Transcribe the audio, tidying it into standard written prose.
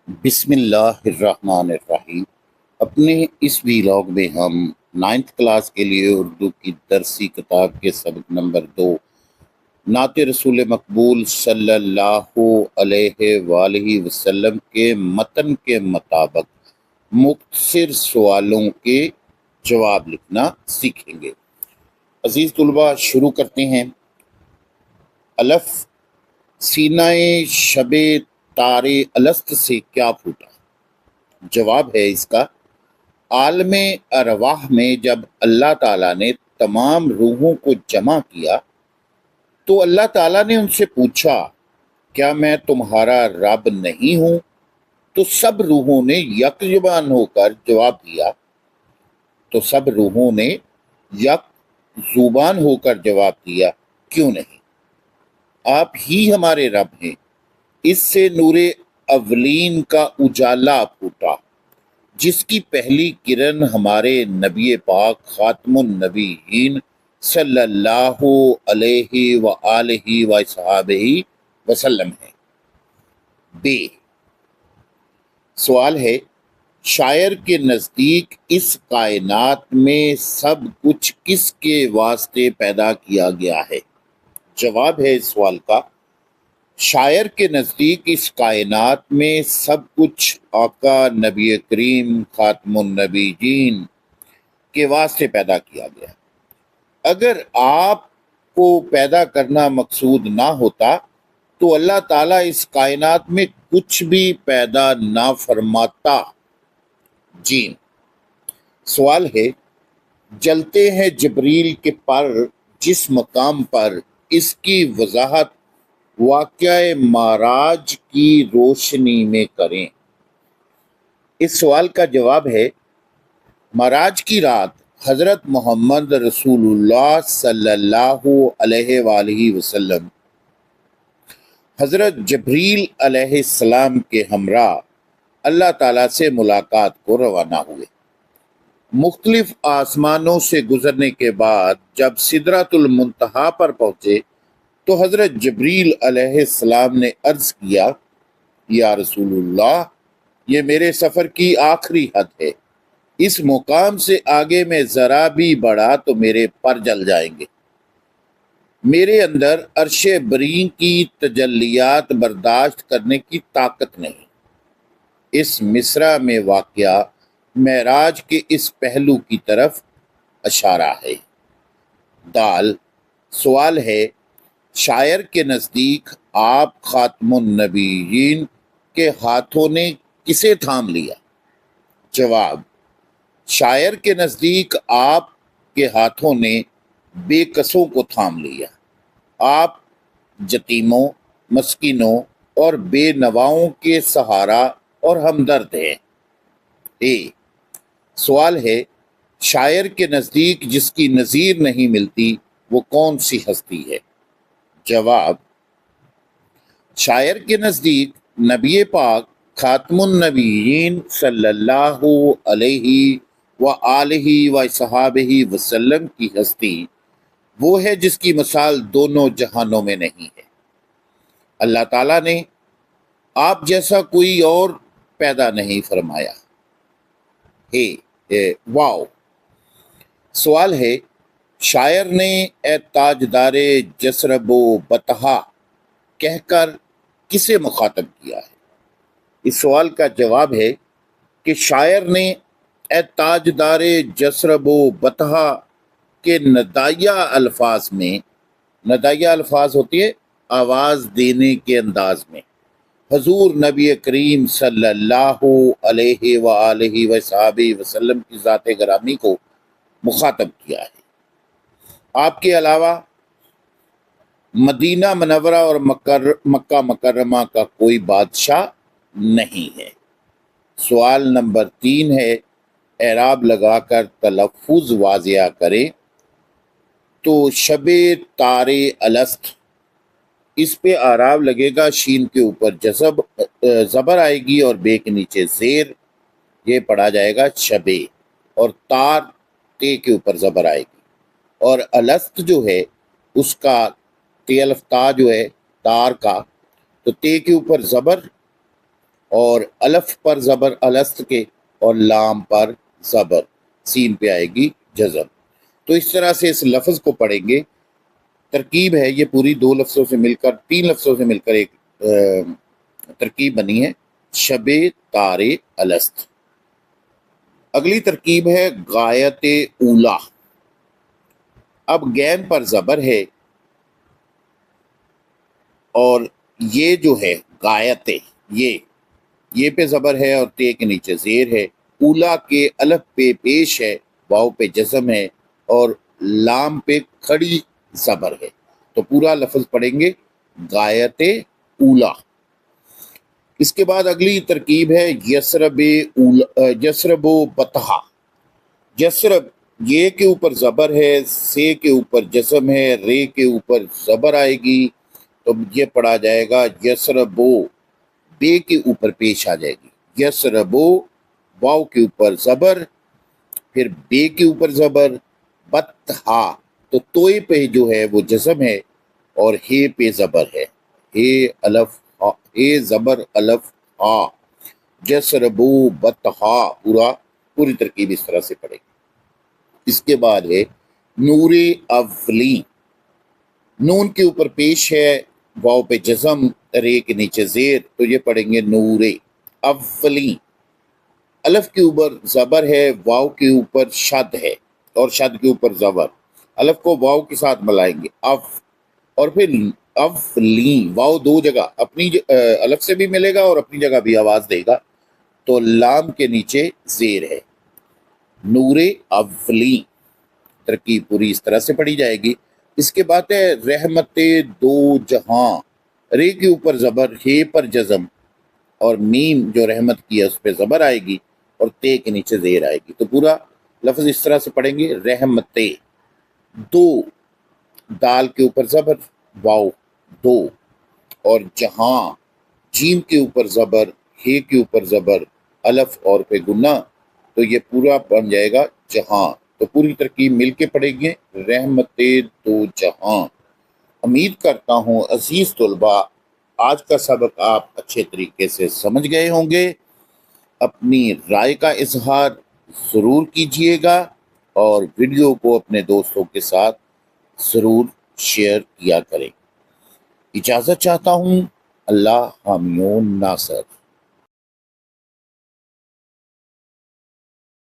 بسم اللہ الرحمن الرحیم۔ اپنے اس ویلاگ میں ہم 9th کلاس کے لیے اردو کی درسی کتاب کے سبق نمبر 2 نعت رسول مقبول صلی اللہ علیہ وآلہ وسلم کے متن کے مطابق مختصر سوالوں کے جواب لکھنا سیکھیں گے۔ عزیز طلباء، شروع کرتے ہیں۔ الف، سینہ شب تار الست سے کیا پھوٹا؟ جواب ہے اس کا، عالم ارواح میں جب اللہ تعالیٰ نے تمام روحوں کو جمع کیا تو اللہ تعالیٰ نے ان سے پوچھا، کیا میں تمہارا رب نہیں ہوں؟ تو سب روحوں نے یک زبان ہو کر جواب دیا کیوں نہیں؟ آپ ہی ہمارے رب ہیں۔ اس سے نور اولین کا اجالا پھوٹا، جس کی پہلی کرن ہمارے نبی پاک خاتم النبیین صلی اللہ علیہ وآلہ وصحبہ وسلم ہے۔ بے، سوال ہے، شاعر کے نزدیک اس کائنات میں سب کچھ کس کے واسطے پیدا کیا گیا ہے؟ جواب ہے اس سوال کا، شاعر کے نزدیک اس کائنات میں سب کچھ آقا نبی کریم خاتم النبیین کے واسطے پیدا کیا گیا۔ اگر آپ کو پیدا کرنا مقصود نہ ہوتا تو اللہ تعالیٰ اس کائنات میں کچھ بھی پیدا نہ فرماتا۔ جیم، سوال ہے، جلتے ہیں جبریل کے پر جس مقام پر، اس کی وضاحت واقعہ معراج کی روشنی میں کریں۔ اس سوال کا جواب ہے، معراج کی رات حضرت محمد رسول اللہ صلی اللہ علیہ وآلہ وسلم حضرت جبریل علیہ السلام کے ہمراہ اللہ تعالیٰ سے ملاقات کو روانہ ہوئے۔ مختلف آسمانوں سے گزرنے کے بعد جب سدرۃ المنتہا پر پہنچے تو حضرت جبریل علیہ السلام نے عرض کیا، یا رسول اللہ، یہ میرے سفر کی آخری حد ہے، اس مقام سے آگے میں ذرا بھی بڑھا تو میرے پر جل جائیں گے۔ میرے اندر عرش بریں کی تجلیات برداشت کرنے کی طاقت نہیں۔ اس مصرع میں واقعہ معراج کے اس پہلو کی طرف اشارہ ہے۔ دال، سوال ہے، شاعر کے نزدیک آپ خاتم النبیین کے ہاتھوں نے کسے تھام لیا؟ جواب، شاعر کے نزدیک آپ کے ہاتھوں نے بے کسوں کو تھام لیا۔ آپ یتیموں، مسکینوں اور بے نواؤں کے سہارا اور ہمدرد ہیں۔ اے، سوال ہے، شاعر کے نزدیک جس کی نظیر نہیں ملتی وہ کون سی ہستی ہے؟ جواب، شاعر کے نزدیک نبی پاک خاتم النبیین صلی اللہ علیہ وآلہ وصحبہ وسلم کی ہستی وہ ہے جس کی مثال دونوں جہانوں میں نہیں ہے۔ اللہ تعالیٰ نے آپ جیسا کوئی اور پیدا نہیں فرمایا۔ واو، سوال ہے، شاعر نے اے تاجدار جسرب و بطحا کہہ کر کسے مخاطب کیا ہے؟ اس سوال کا جواب ہے کہ شاعر نے اے تاجدار جسرب و بطحا کے ندائیہ الفاظ میں، ندائیہ الفاظ ہوتی ہے آواز دینے کے انداز میں، حضور نبی کریم صلی اللہ علیہ وآلہ وصحبہ وسلم کی ذات گرامی کو مخاطب کیا ہے۔ آپ کے علاوہ مدینہ منورہ اور مکہ مکرمہ کا کوئی بادشاہ نہیں ہے۔ سوال نمبر 3 ہے، اعراب لگا کر تلفظ واضح کریں۔ تو شب تار الست، اس پہ اعراب لگے گا، شین کے اوپر زبر آئے گی اور بے کے نیچے زیر، یہ پڑھا جائے گا شبے، اور تار تے کے اوپر زبر آئے گی، اور الست جو ہے اس کا تے الف تا جو ہے تار کا، تو تے کے اوپر زبر اور الف پر زبر الست کے اور لام پر زبر سین پہ آئے گی جزم۔ تو اس طرح سے اس لفظ کو پڑھیں گے۔ ترکیب ہے یہ پوری دو لفظوں سے مل کر، تین لفظوں سے مل کر ایک ترکیب بنی ہے، شب تار الست۔ اگلی ترکیب ہے غایت اولا۔ اب گین پر زبر ہے اور یہ جو ہے غایت، یہ پہ زبر ہے اور تے کے نیچے زیر ہے، اولا کے الف پہ پیش ہے، واو پہ جزم ہے اور لام پہ کھڑی زبر ہے۔ تو پورا لفظ پڑھیں گے غایت اولا۔ اس کے بعد اگلی ترکیب ہے یسرب و بطحا۔ یسرب یہ کے اوپر زبر ہے، سے کے اوپر جزم ہے، رے کے اوپر زبر آئے گی، تو یہ پڑھا جائے گا یسربو، بے کے اوپر پیش آ جائے گی، یسربو، واو کے اوپر زبر، پھر بے کے اوپر زبر، بطحا، تو توئے پہ جو ہے وہ جزم ہے اور ہے پہ زبر ہے، ہے الف اے زبر الف آ، جسربو بطحا، پوری ترکیب اس طرح سے پڑھے گی۔ اس کے بعد ہے نور اولی۔ نون کے اوپر پیش ہے، واو پہ جزم، رے کے نیچے زیر، تو یہ پڑھیں گے نور اولی۔ الف کے اوپر زبر ہے، واو کے اوپر شد ہے اور شد کے اوپر زبر، الف کو واو کے ساتھ ملائیں گے، اف، اور پھر افلین، واو دو جگہ اپنی الف سے بھی ملے گا اور اپنی جگہ بھی آواز دے گا، تو لام کے نیچے زیر ہے، نور اولی۔ ترکیب پوری اس طرح سے پڑھی جائے گی۔ اس کے بعد ہے رحمت دو جہاں۔ رے کے اوپر زبر، ہے پر جزم اور میم جو رحمت کی ہے اس پہ زبر آئے گی اور تے کے نیچے زیر آئے گی، تو پورا لفظ اس طرح سے پڑھیں گے رحمت دو، دال کے اوپر زبر، واو دو، اور جہاں، جیم کے اوپر زبر، ہے کے اوپر زبر، الف اور پہ گنا، تو یہ پورا بن جائے گا جہاں۔ تو پوری ترکیب مل کے پڑھیں گے رحمت دو جہاں۔ امید کرتا ہوں عزیز طلباء آج کا سبق آپ اچھے طریقے سے سمجھ گئے ہوں گے۔ اپنی رائے کا اظہار ضرور کیجئے گا اور ویڈیو کو اپنے دوستوں کے ساتھ ضرور شیئر کیا کریں۔ اجازت چاہتا ہوں، اللہ حامی و ناصر۔